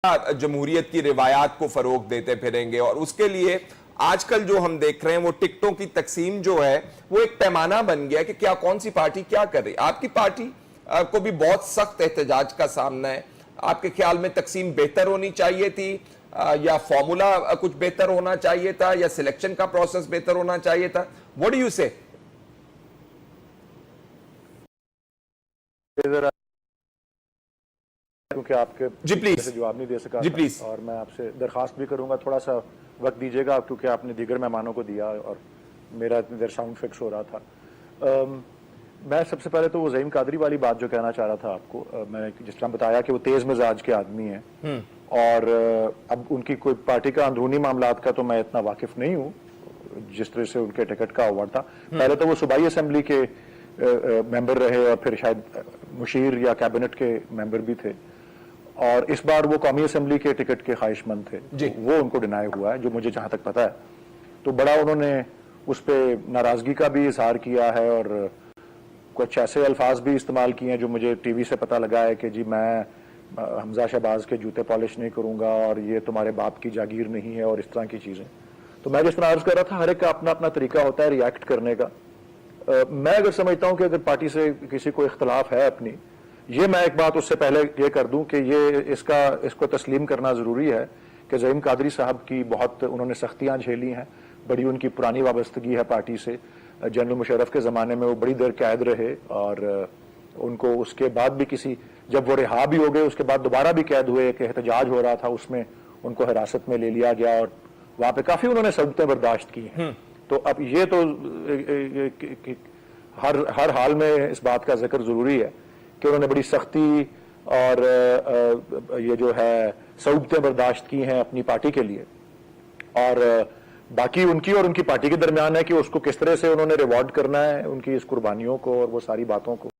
जमहूरियत की रिवायात को फरोग देते फिरेंगे। और उसके लिए आजकल जो हम देख रहे हैं वो टिकटों की तकसीम जो है वो एक पैमाना बन गया कि क्या कौन सी पार्टी क्या कर रही। आपकी पार्टी को भी बहुत सख्त एहतजाज का सामना है। आपके ख्याल में तकसीम बेहतर होनी चाहिए थी, या फॉर्मूला कुछ बेहतर होना चाहिए था, या सिलेक्शन का प्रोसेस बेहतर होना चाहिए था? व्हाट डू यू से? क्योंकि आपके जी प्लीज जवाब नहीं दे सका जी प्लीज, और मैं आपसे दरखास्त भी करूंगा, थोड़ा सा वक्त दीजिएगा क्योंकि आपने दीगर मेहमानों को दिया और मेरा इतनी देर साउंड फिक्स हो रहा था। मैं सबसे पहले तो वो ज़हीम कादरी वाली बात जो कहना चाह रहा था आपको, मैंने जिस तरह बताया कि वो तेज मिजाज के आदमी हैं और अब उनकी कोई पार्टी का अंदरूनी मामलात का तो मैं इतना वाकिफ नहीं हूँ जिस तरह से उनके टिकट का अवार्ड था। पहले तो वो सूबाई असम्बली के मेंबर रहे और फिर शायद मुशीर या कैबिनेट के मेंबर भी थे, और इस बार वो कौमी असम्बली के टिकट के ख्वाहिशमंद थे। तो वो उनको डिनाई हुआ है जो मुझे जहां तक पता है। तो बड़ा उन्होंने उस पर नाराजगी का भी इजहार किया है और कुछ ऐसे अल्फाज भी इस्तेमाल किए हैं जो मुझे टीवी से पता लगा है कि जी मैं हमजा शहबाज के जूते पॉलिश नहीं करूंगा और ये तुम्हारे बाप की जागीर नहीं है और इस तरह की चीजें। तो मैं जिस तरह अर्ज कर रहा था, हर एक का अपना अपना तरीका होता है रिएक्ट करने का। मैं अगर समझता हूं कि अगर पार्टी से किसी को इख्तलाफ है अपनी, ये मैं एक बात उससे पहले ये कर दूं कि ये इसको तस्लीम करना जरूरी है कि ज़हीम कादरी साहब की बहुत उन्होंने सख्तियां झेली हैं, बड़ी उनकी पुरानी वाबस्तगी है पार्टी से। जनरल मुशर्रफ के ज़माने में वो बड़ी देर कैद रहे और उनको उसके बाद भी जब वो रिहा भी हो गए उसके बाद दोबारा भी कैद हुए, एक एहतजाज हो रहा था उसमें उनको हिरासत में ले लिया गया और वहां पे काफी उन्होंने सख्तें बर्दाश्त की हैं। तो अब ये तो हर हाल में इस बात का जिक्र जरूरी है कि उन्होंने बड़ी सख्ती और ये जो है सऊबतें बर्दाश्त की हैं अपनी पार्टी के लिए, और बाकी उनकी और उनकी पार्टी के दरमियान है कि उसको किस तरह से उन्होंने रिवॉर्ड करना है उनकी इस कुर्बानियों को और वो सारी बातों को।